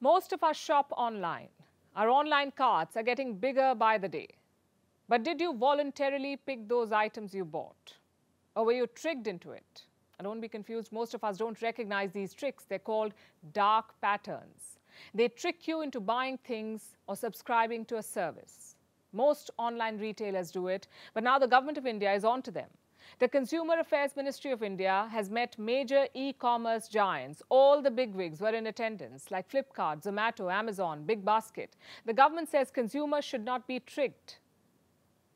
Most of us shop online. Our online carts are getting bigger by the day. But did you voluntarily pick those items you bought? Or were you tricked into it? And don't be confused, most of us don't recognize these tricks. They're called dark patterns. They trick you into buying things or subscribing to a service. Most online retailers do it, but now the Government of India is on to them. The Consumer Affairs Ministry of India has met major e-commerce giants. All the bigwigs were in attendance, like Flipkart, Zomato, Amazon, Big Basket. The government says consumers should not be tricked.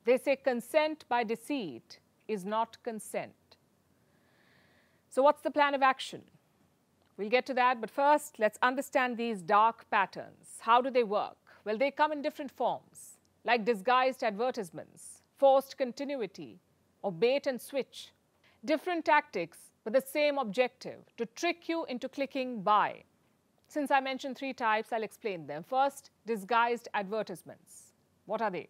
They say consent by deceit is not consent. So what's the plan of action? We'll get to that, but first, let's understand these dark patterns. How do they work? Well, they come in different forms, like disguised advertisements, forced continuity, or bait and switch. Different tactics, but the same objective, to trick you into clicking buy. Since I mentioned three types, I'll explain them. First, disguised advertisements. What are they?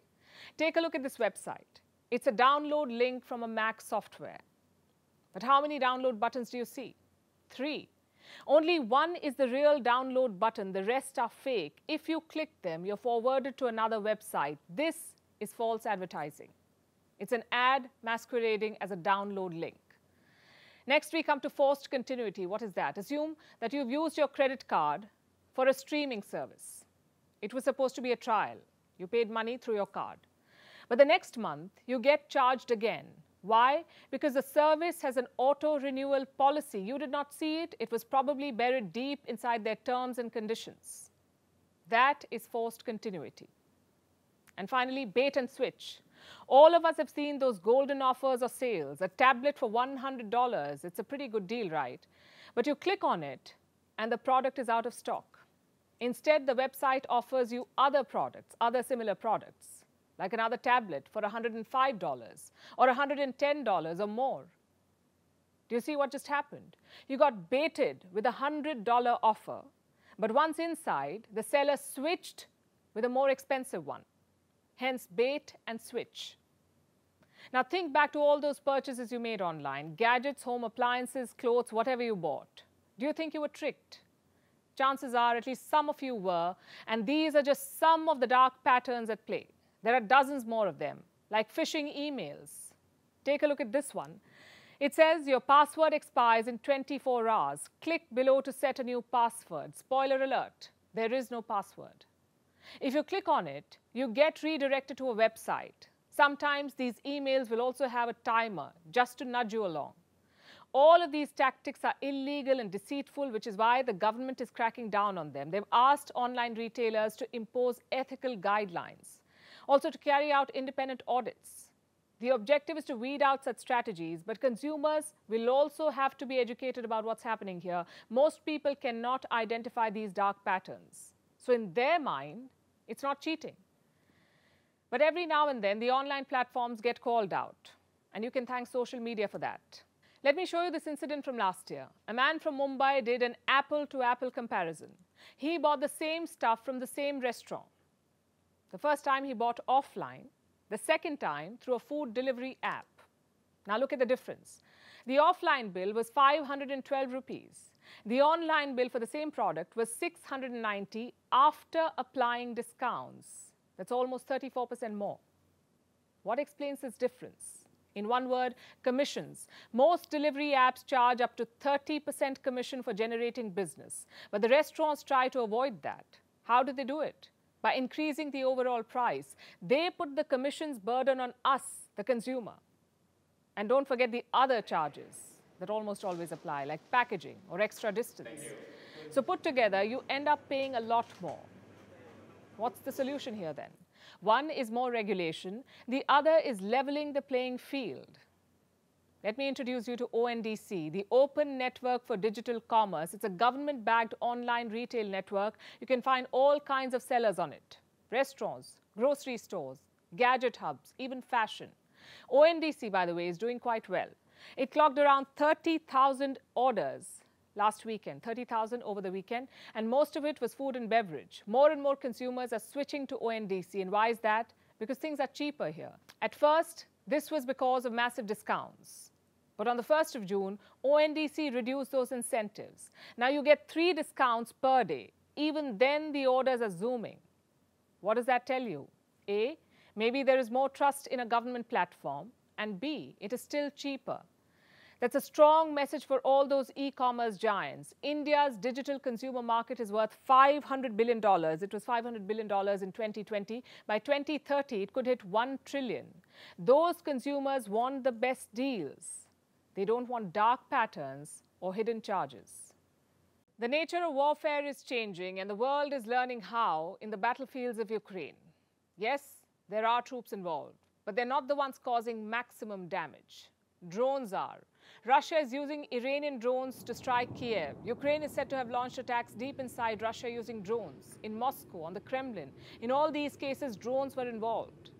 Take a look at this website. It's a download link from a Mac software. But how many download buttons do you see? 3. Only one is the real download button. The rest are fake. If you click them, you're forwarded to another website. This is false advertising. It's an ad masquerading as a download link. Next, we come to forced continuity. What is that? Assume that you've used your credit card for a streaming service. It was supposed to be a trial. You paid money through your card. But the next month, you get charged again. Why? Because the service has an auto-renewal policy. You did not see it. It was probably buried deep inside their terms and conditions. That is forced continuity. And finally, bait and switch. All of us have seen those golden offers or sales, a tablet for $100. It's a pretty good deal, right? But you click on it and the product is out of stock. Instead, the website offers you other products, other similar products, like another tablet for $105 or $110 or more. Do you see what just happened? You got baited with a $100 offer, but once inside, the seller switched with a more expensive one. Hence, bait and switch. Now think back to all those purchases you made online, gadgets, home appliances, clothes, whatever you bought. Do you think you were tricked? Chances are at least some of you were, and these are just some of the dark patterns at play. There are dozens more of them, like phishing emails. Take a look at this one. It says your password expires in 24 hours. Click below to set a new password. Spoiler alert, there is no password. If you click on it, you get redirected to a website. Sometimes these emails will also have a timer just to nudge you along. All of these tactics are illegal and deceitful, which is why the government is cracking down on them. They've asked online retailers to impose ethical guidelines, also to carry out independent audits. The objective is to weed out such strategies, but consumers will also have to be educated about what's happening here. Most people cannot identify these dark patterns. So in their mind, it's not cheating. But every now and then, the online platforms get called out, and you can thank social media for that. Let me show you this incident from last year. A man from Mumbai did an apple-to-apple comparison. He bought the same stuff from the same restaurant. The first time he bought offline, the second time through a food delivery app. Now look at the difference. The offline bill was 512 rupees. The online bill for the same product was 690 after applying discounts. That's almost 34% more. What explains this difference? In one word, commissions. Most delivery apps charge up to 30% commission for generating business. But the restaurants try to avoid that. How do they do it? By increasing the overall price. They put the commissions burden on us, the consumer. And don't forget the other charges that almost always apply, like packaging or extra distance. So put together, you end up paying a lot more. What's the solution here then? One is more regulation. The other is leveling the playing field. Let me introduce you to ONDC, the Open Network for Digital Commerce. It's a government-backed online retail network. You can find all kinds of sellers on it. Restaurants, grocery stores, gadget hubs, even fashion. ONDC, by the way, is doing quite well. It clocked around 30,000 orders last weekend, 30,000 over the weekend, and most of it was food and beverage. More and more consumers are switching to ONDC, and why is that? Because things are cheaper here. At first, this was because of massive discounts. But on the 1st of June, ONDC reduced those incentives. Now you get 3 discounts per day. even then the orders are zooming. What does that tell you? A, maybe there is more trust in a government platform, and B, it is still cheaper. That's a strong message for all those e-commerce giants. India's digital consumer market is worth $500 billion. It was $500 billion in 2020. By 2030, it could hit $1 trillion. Those consumers want the best deals. They don't want dark patterns or hidden charges. The nature of warfare is changing, and the world is learning how in the battlefields of Ukraine. Yes, there are troops involved, but they're not the ones causing maximum damage. Drones are. Russia is using Iranian drones to strike Kiev. Ukraine is said to have launched attacks deep inside Russia using drones. In Moscow, on the Kremlin. In all these cases, drones were involved.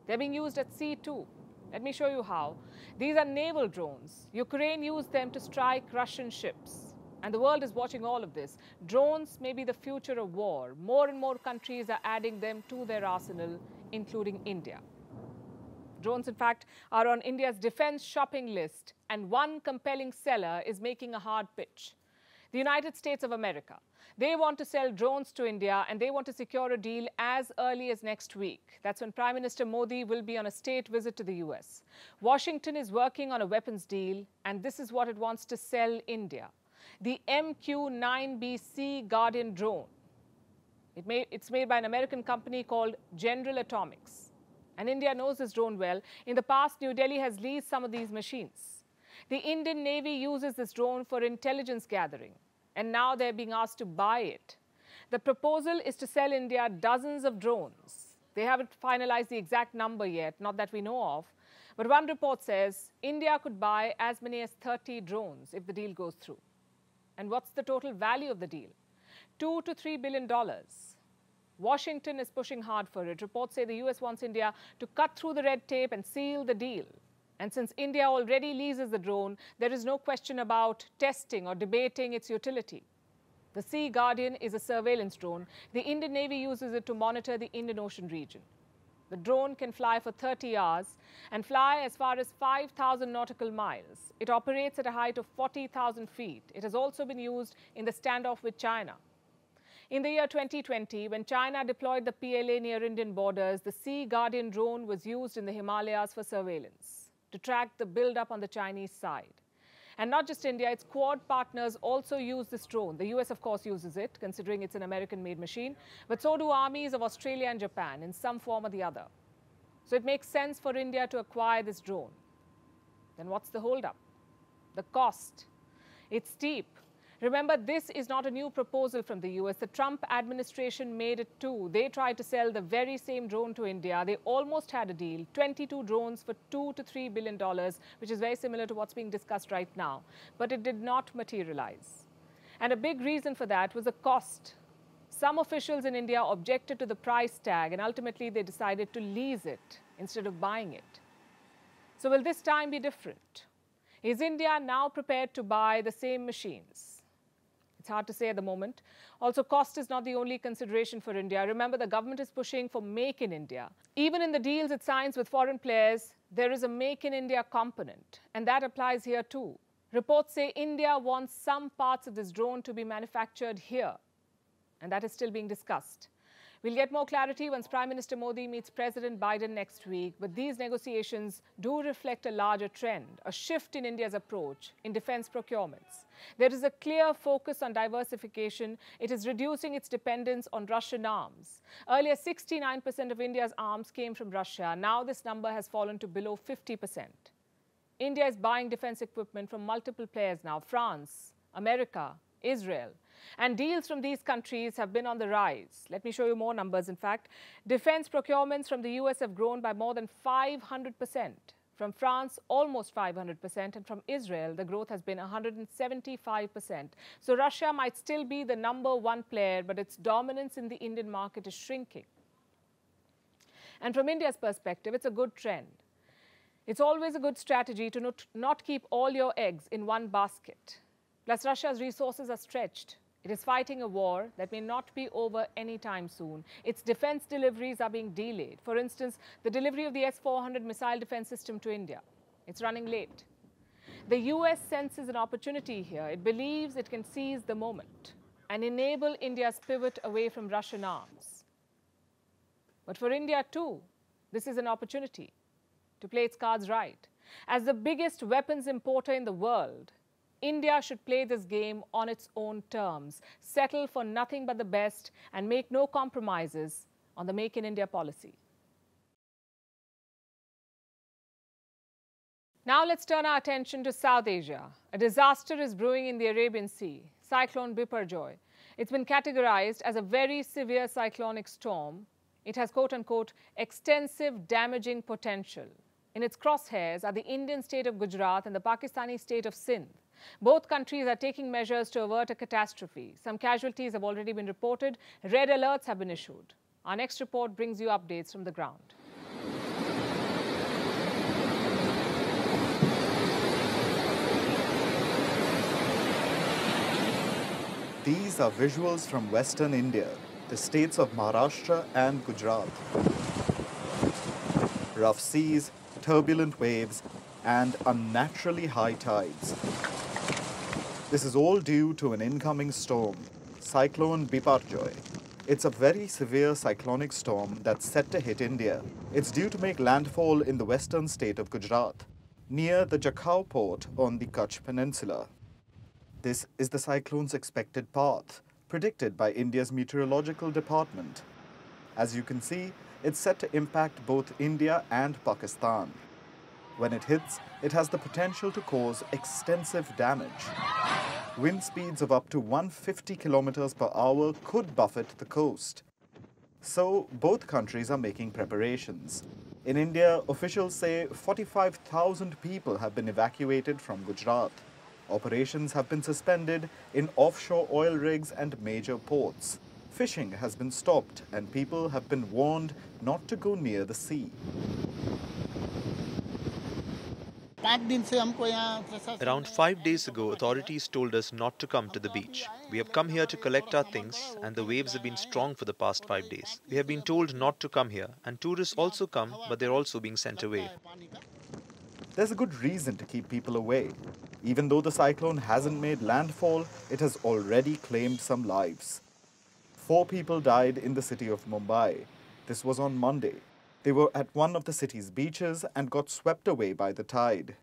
They're being used at sea too. Let me show you how. These are naval drones. Ukraine used them to strike Russian ships. And the world is watching all of this. Drones may be the future of war. More and more countries are adding them to their arsenal, including India. Drones, in fact, are on India's defense shopping list, and one compelling seller is making a hard pitch. The United States of America. They want to sell drones to India, and they want to secure a deal as early as next week. That's when Prime Minister Modi will be on a state visit to the US. Washington is working on a weapons deal, and this is what it wants to sell India. The MQ-9B Sea Guardian drone. It's made by an American company called General Atomics. And India knows this drone well. In the past, New Delhi has leased some of these machines. The Indian Navy uses this drone for intelligence gathering, and now they're being asked to buy it. The proposal is to sell India dozens of drones. They haven't finalized the exact number yet, not that we know of. But one report says India could buy as many as 30 drones if the deal goes through. And what's the total value of the deal? $2 to $3 billion. Washington is pushing hard for it. Reports say the US wants India to cut through the red tape and seal the deal. And since India already leases the drone, there is no question about testing or debating its utility. The Sea Guardian is a surveillance drone. The Indian Navy uses it to monitor the Indian Ocean region. The drone can fly for 30 hours and fly as far as 5,000 nautical miles. It operates at a height of 40,000 feet. It has also been used in the standoff with China. In the year 2020, when China deployed the PLA near Indian borders, the Sea Guardian drone was used in the Himalayas for surveillance, to track the build-up on the Chinese side. And not just India, its Quad partners also use this drone. The US, of course, uses it, considering it's an American-made machine. But so do armies of Australia and Japan in some form or the other. So it makes sense for India to acquire this drone. Then what's the holdup? The cost. It's steep. Remember, this is not a new proposal from the US. The Trump administration made it too. They tried to sell the very same drone to India. They almost had a deal, 22 drones for $2 to $3 billion, which is very similar to what's being discussed right now. But it did not materialize. And a big reason for that was the cost. Some officials in India objected to the price tag, and ultimately they decided to lease it instead of buying it. So will this time be different? Is India now prepared to buy the same machines? It's hard to say at the moment. Also, cost is not the only consideration for India. Remember, the government is pushing for Make in India. Even in the deals it signs with foreign players, there is a Make in India component, and that applies here too. Reports say India wants some parts of this drone to be manufactured here, and that is still being discussed. We'll get more clarity once Prime Minister Modi meets President Biden next week, but these negotiations do reflect a larger trend, a shift in India's approach in defense procurements. There is a clear focus on diversification. It is reducing its dependence on Russian arms. Earlier, 69% of India's arms came from Russia. Now this number has fallen to below 50%. India is buying defense equipment from multiple players now: France, America, Israel. And deals from these countries have been on the rise. Let me show you more numbers, in fact. Defense procurements from the US have grown by more than 500%. From France, almost 500%. And from Israel, the growth has been 175%. So Russia might still be the #1 player, but its dominance in the Indian market is shrinking. And from India's perspective, it's a good trend. It's always a good strategy to not keep all your eggs in one basket. Plus, Russia's resources are stretched. It is fighting a war that may not be over anytime soon. Its defense deliveries are being delayed. For instance, the delivery of the S-400 missile defense system to India. It's running late. The US senses an opportunity here. It believes it can seize the moment. and enable India's pivot away from Russian arms. But for India too, this is an opportunity to play its cards right. As the biggest weapons importer in the world, India should play this game on its own terms, settle for nothing but the best, and make no compromises on the Make in India policy. Now let's turn our attention to South Asia. A disaster is brewing in the Arabian Sea, Cyclone Biparjoy. It's been categorized as a very severe cyclonic storm. It has quote-unquote extensive damaging potential. In its crosshairs are the Indian state of Gujarat and the Pakistani state of Sindh. Both countries are taking measures to avert a catastrophe. Some casualties have already been reported. Red alerts have been issued. Our next report brings you updates from the ground. These are visuals from Western India, the states of Maharashtra and Gujarat. Rough seas, turbulent waves, and unnaturally high tides. This is all due to an incoming storm, Cyclone Biparjoy. It's a very severe cyclonic storm that's set to hit India. It's due to make landfall in the western state of Gujarat, near the Jakhau port on the Kutch Peninsula. This is the cyclone's expected path, predicted by India's meteorological department. As you can see, it's set to impact both India and Pakistan. When it hits, it has the potential to cause extensive damage. Wind speeds of up to 150 kilometers per hour could buffet the coast. So, both countries are making preparations. In India, officials say 45,000 people have been evacuated from Gujarat. Operations have been suspended in offshore oil rigs and major ports. Fishing has been stopped and people have been warned not to go near the sea. Around 5 days ago, authorities told us not to come to the beach. We have come here to collect our things and the waves have been strong for the past 5 days. We have been told not to come here and tourists also come, but they're also being sent away. There's a good reason to keep people away. Even though the cyclone hasn't made landfall, it has already claimed some lives. 4 people died in the city of Mumbai. This was on Monday. They were at one of the city's beaches and got swept away by the tide.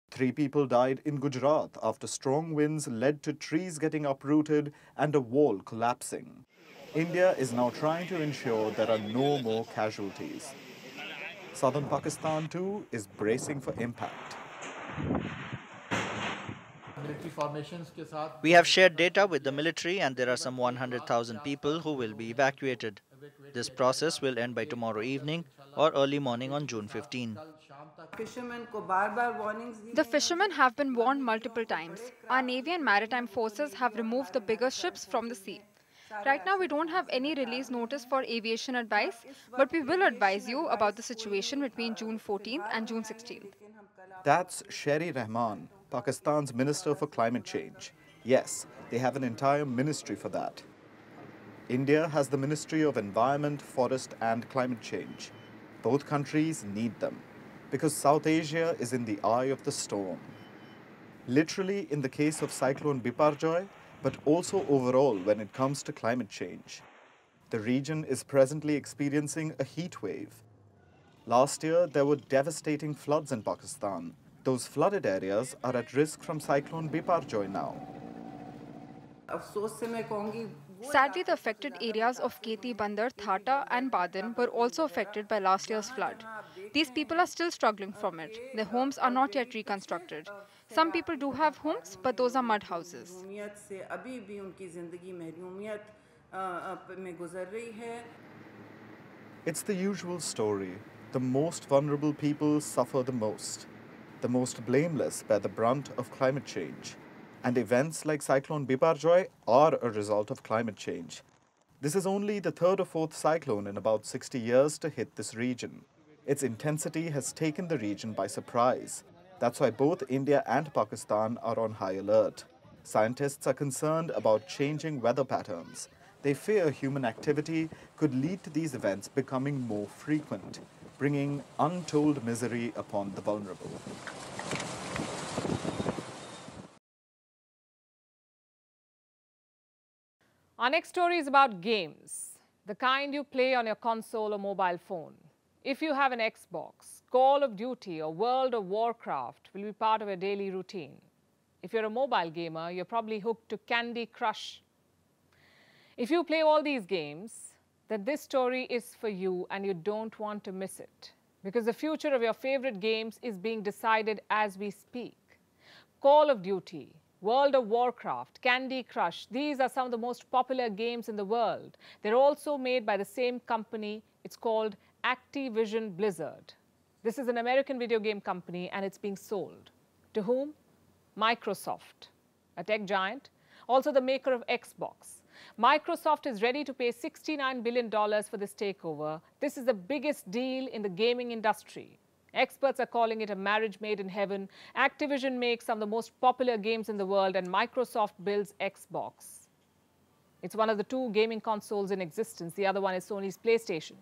3 people died in Gujarat after strong winds led to trees getting uprooted and a wall collapsing. India is now trying to ensure there are no more casualties. Southern Pakistan too is bracing for impact. We have shared data with the military and there are some 100,000 people who will be evacuated. This process will end by tomorrow evening or early morning on June 15. The fishermen have been warned multiple times. Our Navy and Maritime Forces have removed the bigger ships from the sea. Right now, we don't have any release notice for aviation advice, but we will advise you about the situation between June 14th and June 16th. That's Sherry Rahman, Pakistan's Minister for Climate Change. Yes, they have an entire ministry for that. India has the Ministry of Environment, Forest and Climate Change. Both countries need them because South Asia is in the eye of the storm. Literally in the case of Cyclone Biparjoy, but also overall when it comes to climate change. The region is presently experiencing a heat wave. Last year, there were devastating floods in Pakistan. Those flooded areas are at risk from Cyclone Biparjoy now. Sadly, the affected areas of Keti, Bandar, Thata and Badan were also affected by last year's flood. These people are still struggling from it. Their homes are not yet reconstructed. Some people do have homes, but those are mud houses. It's the usual story. The most vulnerable people suffer the most. The most blameless bear the brunt of climate change. And events like Cyclone Biparjoy are a result of climate change. This is only the 3rd or 4th cyclone in about 60 years to hit this region. Its intensity has taken the region by surprise. That's why both India and Pakistan are on high alert. Scientists are concerned about changing weather patterns. They fear human activity could lead to these events becoming more frequent, bringing untold misery upon the vulnerable. Our next story is about games, the kind you play on your console or mobile phone. If you have an Xbox, Call of Duty or World of Warcraft will be part of your daily routine. If you're a mobile gamer, you're probably hooked to Candy Crush. If you play all these games, then this story is for you and you don't want to miss it, because the future of your favorite games is being decided as we speak. Call of Duty, World of Warcraft, Candy Crush, these are some of the most popular games in the world. They're also made by the same company. It's called Activision Blizzard. This is an American video game company and it's being sold. To whom? Microsoft, a tech giant, also the maker of Xbox. Microsoft is ready to pay $69 billion for this takeover. This is the biggest deal in the gaming industry. Experts are calling it a marriage made in heaven. Activision makes some of the most popular games in the world and Microsoft builds Xbox. It's one of the two gaming consoles in existence. The other one is Sony's PlayStation.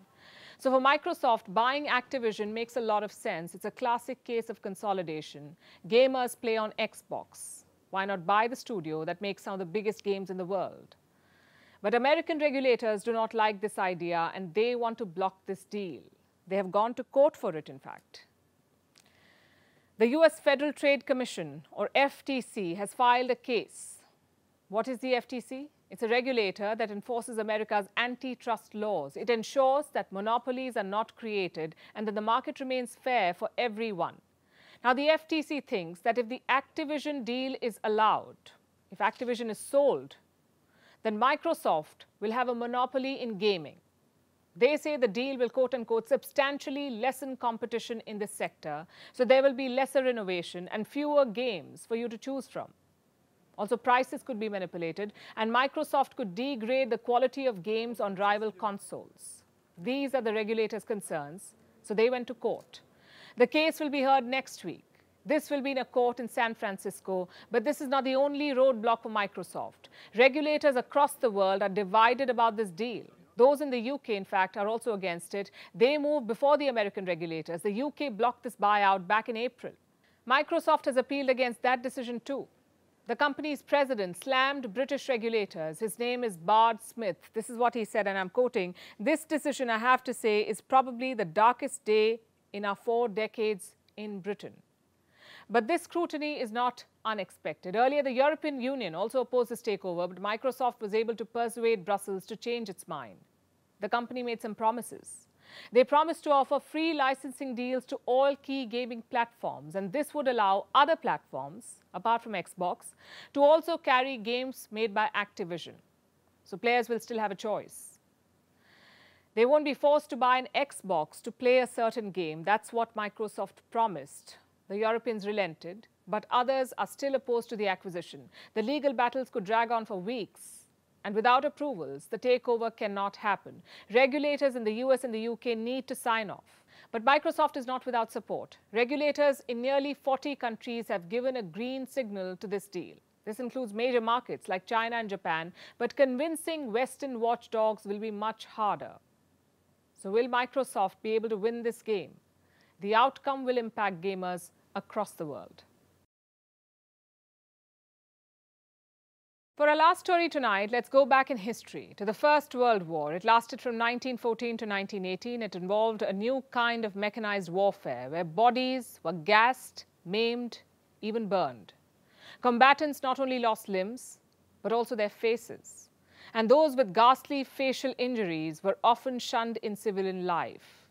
So for Microsoft, buying Activision makes a lot of sense. It's a classic case of consolidation. Gamers play on Xbox. Why not buy the studio that makes some of the biggest games in the world? But American regulators do not like this idea and they want to block this deal. They have gone to court for it, in fact. The US Federal Trade Commission, or FTC, has filed a case. What is the FTC? It's a regulator that enforces America's antitrust laws. It ensures that monopolies are not created and that the market remains fair for everyone. Now, the FTC thinks that if the Activision deal is allowed, if Activision is sold, then Microsoft will have a monopoly in gaming. They say the deal will, quote-unquote, substantially lessen competition in this sector, so there will be lesser innovation and fewer games for you to choose from. Also, prices could be manipulated, and Microsoft could degrade the quality of games on rival consoles. These are the regulators' concerns, so they went to court. The case will be heard next week. This will be in a court in San Francisco, but this is not the only roadblock for Microsoft. Regulators across the world are divided about this deal. Those in the UK, in fact, are also against it. They moved before the American regulators. The UK blocked this buyout back in April. Microsoft has appealed against that decision too. The company's president slammed British regulators. His name is Bart Smith. This is what he said, and I'm quoting, "This decision, I have to say, is probably the darkest day in our 4 decades in Britain." But this scrutiny is not unexpected. Earlier, the European Union also opposed this takeover, but Microsoft was able to persuade Brussels to change its mind. The company made some promises. They promised to offer free licensing deals to all key gaming platforms, and this would allow other platforms, apart from Xbox, to also carry games made by Activision. So players will still have a choice. They won't be forced to buy an Xbox to play a certain game. That's what Microsoft promised. The Europeans relented, but others are still opposed to the acquisition. The legal battles could drag on for weeks. And without approvals, the takeover cannot happen. Regulators in the US and the UK need to sign off. But Microsoft is not without support. Regulators in nearly 40 countries have given a green signal to this deal. This includes major markets like China and Japan, but convincing Western watchdogs will be much harder. So will Microsoft be able to win this game? The outcome will impact gamers across the world. For our last story tonight, let's go back in history to the First World War. It lasted from 1914 to 1918. It involved a new kind of mechanized warfare where bodies were gassed, maimed, even burned. Combatants not only lost limbs, but also their faces. And those with ghastly facial injuries were often shunned in civilian life.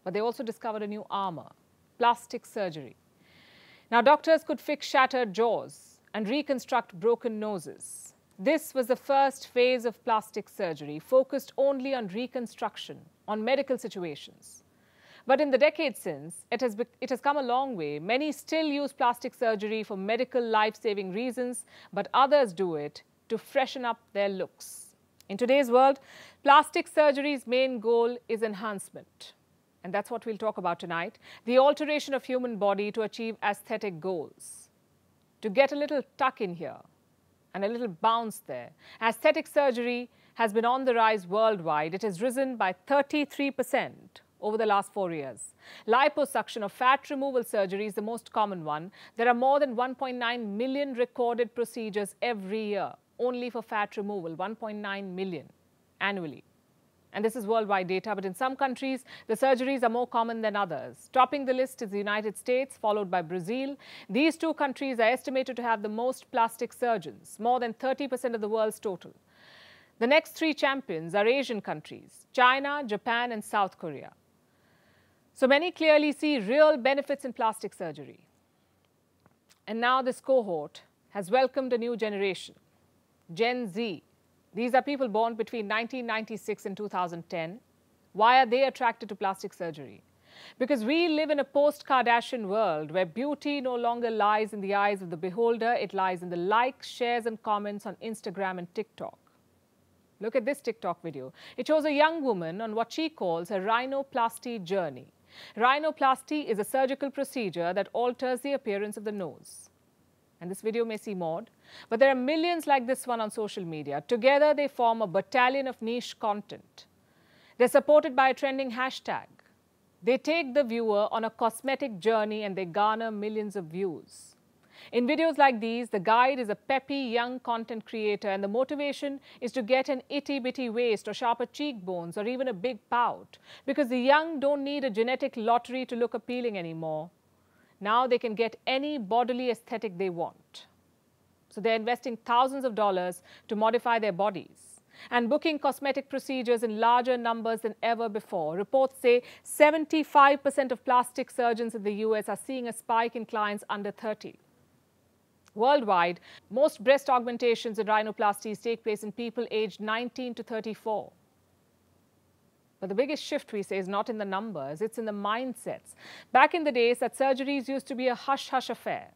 But they also discovered a new armor, plastic surgery. Now, doctors could fix shattered jaws and reconstruct broken noses. This was the first phase of plastic surgery, focused only on reconstruction, on medical situations. But in the decades since, it has come a long way. Many still use plastic surgery for medical life-saving reasons, but others do it to freshen up their looks. In today's world, plastic surgery's main goal is enhancement. And that's what we'll talk about tonight, the alteration of human body to achieve aesthetic goals. To get a little tuck in here and a little bounce there. Aesthetic surgery has been on the rise worldwide. It has risen by 33% over the last 4 years. Liposuction or fat removal surgery is the most common one. There are more than 1.9 million recorded procedures every year. only for fat removal, 1.9 million annually. And this is worldwide data, but in some countries, the surgeries are more common than others. Topping the list is the United States, followed by Brazil. These two countries are estimated to have the most plastic surgeons, more than 30% of the world's total. The next three champions are Asian countries, China, Japan, and South Korea. So many clearly see real benefits in plastic surgery. And now this cohort has welcomed a new generation, Gen Z. These are people born between 1996 and 2010. Why are they attracted to plastic surgery? Because we live in a post-Kardashian world where beauty no longer lies in the eyes of the beholder. It lies in the likes, shares, and comments on Instagram and TikTok. Look at this TikTok video. It shows a young woman on what she calls her rhinoplasty journey. Rhinoplasty is a surgical procedure that alters the appearance of the nose. And this video may seem odd, but there are millions like this one on social media. Together, they form a battalion of niche content. They're supported by a trending hashtag. They take the viewer on a cosmetic journey and they garner millions of views. In videos like these, the guide is a peppy young content creator, and the motivation is to get an itty-bitty waist or sharper cheekbones or even a big pout, because the young don't need a genetic lottery to look appealing anymore. Now they can get any bodily aesthetic they want. So they're investing thousands of dollars to modify their bodies and booking cosmetic procedures in larger numbers than ever before. Reports say 75% of plastic surgeons in the US are seeing a spike in clients under 30. Worldwide, most breast augmentations and rhinoplasties take place in people aged 19 to 34. But the biggest shift, we say, is not in the numbers, it's in the mindsets. Back in the days, that surgeries used to be a hush-hush affair.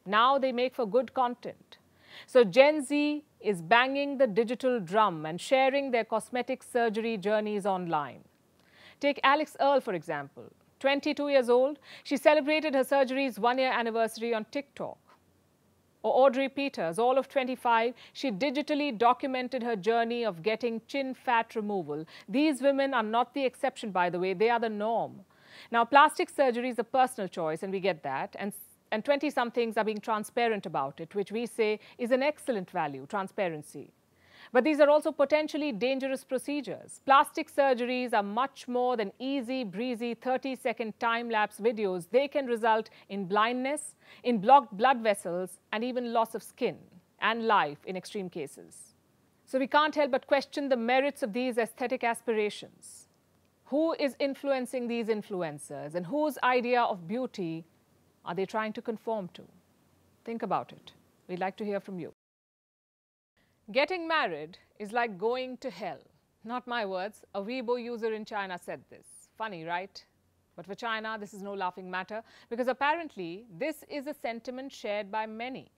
Now they make for good content. So Gen Z is banging the digital drum and sharing their cosmetic surgery journeys online. Take Alex Earle, for example. 22 years old, she celebrated her surgery's one-year anniversary on TikTok. Or Audrey Peters, all of 25, she digitally documented her journey of getting chin fat removal. These women are not the exception, by the way, they are the norm. Now, plastic surgery is a personal choice, and we get that, and 20-somethings are being transparent about it, which we say is an excellent value, transparency. But these are also potentially dangerous procedures. Plastic surgeries are much more than easy, breezy, 30-second time-lapse videos. They can result in blindness, in blocked blood vessels, and even loss of skin and life in extreme cases. So we can't help but question the merits of these aesthetic aspirations. Who is influencing these influencers, and whose idea of beauty are they trying to conform to? Think about it. We'd like to hear from you. Getting married is like going to hell. Not my words. A Weibo user in China said this. Funny, right? But for China, this is no laughing matter, because apparently this is a sentiment shared by many.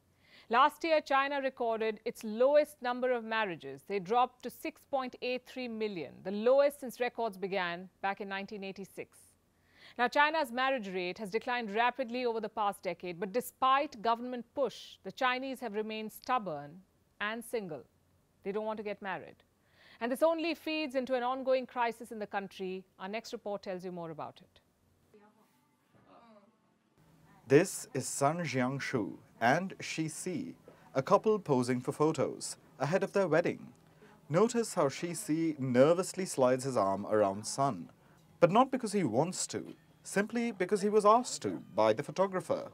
Last year, China recorded its lowest number of marriages. They dropped to 6.83 million, the lowest since records began back in 1986. Now, China's marriage rate has declined rapidly over the past decade, but despite government push, the Chinese have remained stubborn and single. They don't want to get married. And this only feeds into an ongoing crisis in the country. Our next report tells you more about it. This is Sun Jiangshu and Shi Si, a couple posing for photos ahead of their wedding. Notice how Shi Si nervously slides his arm around Sun, but not because he wants to, simply because he was asked to by the photographer.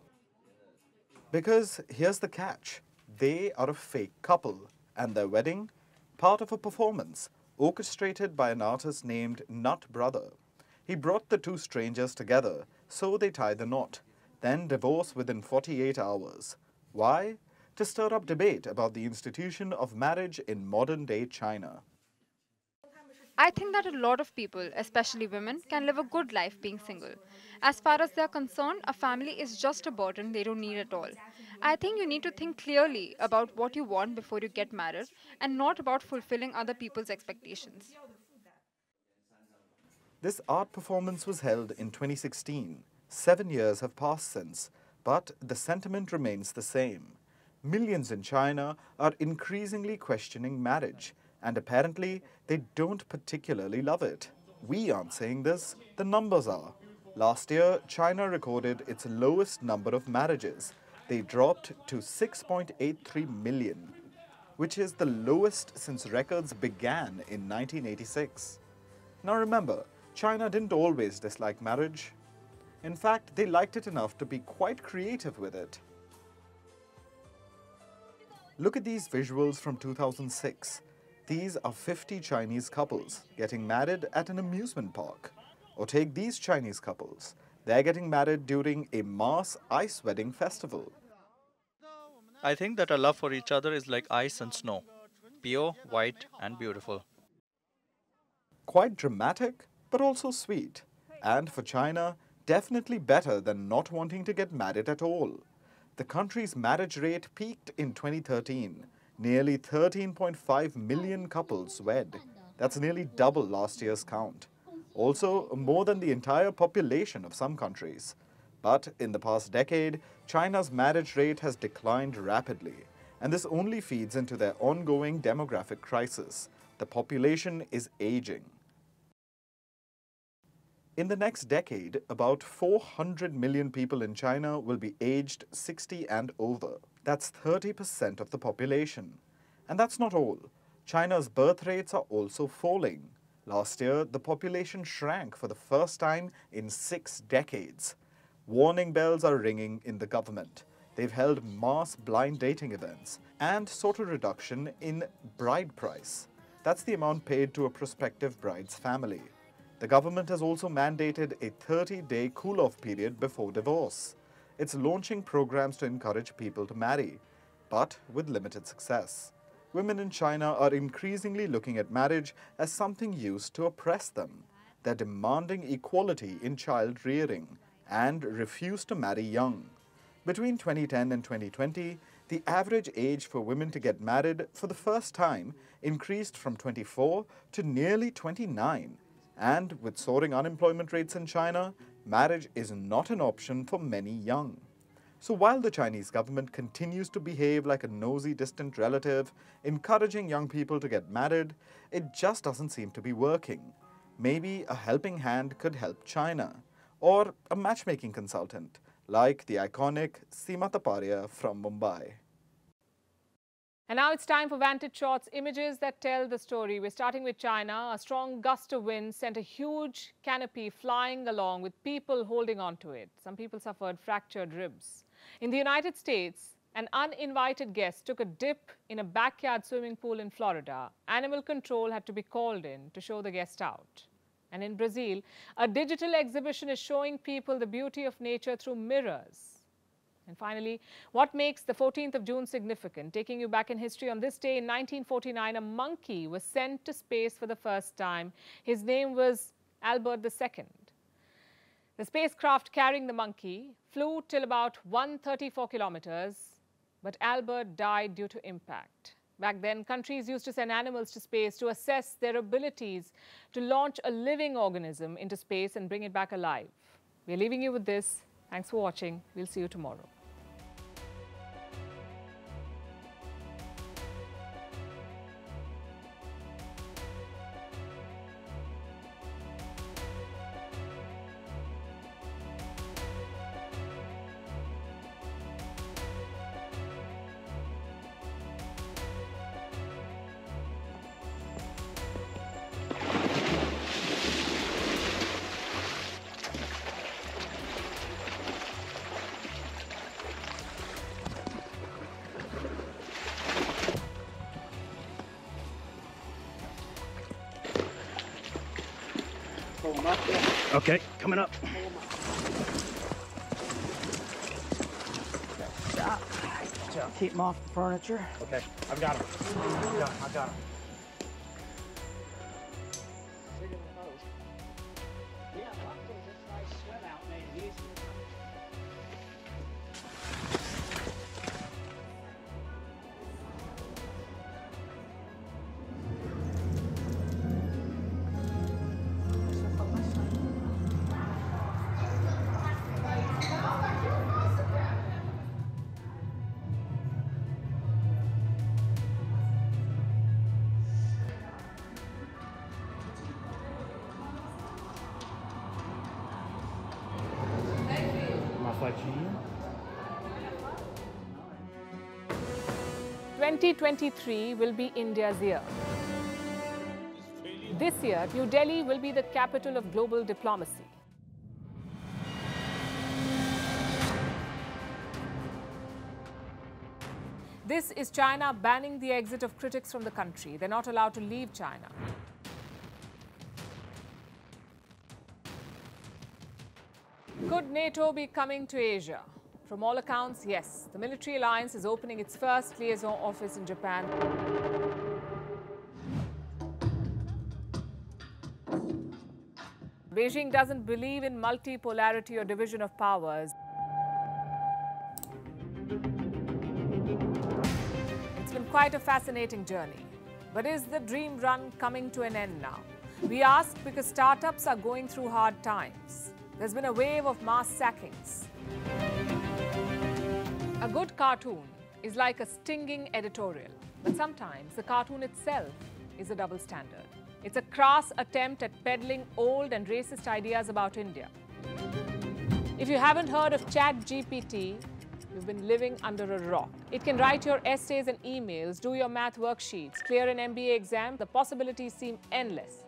Because here's the catch. They are a fake couple, and their wedding, part of a performance orchestrated by an artist named Nut Brother. He brought the two strangers together, so they tie the knot, then divorce within 48 hours. Why? To stir up debate about the institution of marriage in modern-day China. I think that a lot of people, especially women, can live a good life being single. As far as they're concerned, a family is just a burden they don't need at all. I think you need to think clearly about what you want before you get married, and not about fulfilling other people's expectations. This art performance was held in 2016. 7 years have passed since, but the sentiment remains the same. Millions in China are increasingly questioning marriage, and apparently they don't particularly love it. We aren't saying this, the numbers are. Last year, China recorded its lowest number of marriages. They dropped to 6.83 million. which is the lowest since records began in 1986. Now remember, China didn't always dislike marriage. In fact, they liked it enough to be quite creative with it. Look at these visuals from 2006. These are 50 Chinese couples getting married at an amusement park. Or take these Chinese couples. They're getting married during a mass ice wedding festival. I think that our love for each other is like ice and snow, pure, white and beautiful. Quite dramatic, but also sweet. And for China, definitely better than not wanting to get married at all. The country's marriage rate peaked in 2013. Nearly 13.5 million couples wed. That's nearly double last year's count. Also, more than the entire population of some countries. But in the past decade, China's marriage rate has declined rapidly. And this only feeds into their ongoing demographic crisis. The population is aging. In the next decade, about 400 million people in China will be aged 60 and over. That's 30% of the population. And that's not all. China's birth rates are also falling. Last year, the population shrank for the first time in 6 decades. Warning bells are ringing in the government. They've held mass blind dating events and sought a reduction in bride price. That's the amount paid to a prospective bride's family. The government has also mandated a 30-day cool-off period before divorce. It's launching programs to encourage people to marry, but with limited success. Women in China are increasingly looking at marriage as something used to oppress them. They're demanding equality in child rearing and refuse to marry young. Between 2010 and 2020, the average age for women to get married for the first time increased from 24 to nearly 29. And with soaring unemployment rates in China, marriage is not an option for many young. So while the Chinese government continues to behave like a nosy distant relative, encouraging young people to get married, it just doesn't seem to be working. Maybe a helping hand could help China, or a matchmaking consultant, like the iconic Seema Taparia from Mumbai. And now it's time for Vantage Shot's images that tell the story. We're starting with China. A strong gust of wind sent a huge canopy flying along with people holding onto it. Some people suffered fractured ribs. In the United States, an uninvited guest took a dip in a backyard swimming pool in Florida. Animal control had to be called in to show the guest out. And in Brazil, a digital exhibition is showing people the beauty of nature through mirrors. And finally, what makes the 14th of June significant? Taking you back in history, on this day in 1949, a monkey was sent to space for the first time. His name was Albert II. The spacecraft carrying the monkey flew till about 134 kilometers, but Albert died due to impact. Back then, countries used to send animals to space to assess their abilities to launch a living organism into space and bring it back alive. We're leaving you with this. Thanks for watching. We'll see you tomorrow. Okay, coming up. Keep them off the furniture. Okay, I've got them. I got them. 2023 will be India's year. This year, New Delhi will be the capital of global diplomacy. This is China banning the exit of critics from the country. They're not allowed to leave China. Could NATO be coming to Asia? From all accounts, yes. The military alliance is opening its first liaison office in Japan. Beijing doesn't believe in multipolarity or division of powers. It's been quite a fascinating journey. But is the dream run coming to an end now? We ask because startups are going through hard times. There's been a wave of mass sackings. A good cartoon is like a stinging editorial, but sometimes the cartoon itself is a double standard. It's a crass attempt at peddling old and racist ideas about India. If you haven't heard of ChatGPT, you've been living under a rock. It can write your essays and emails, do your math worksheets, clear an MBA exam. The possibilities seem endless.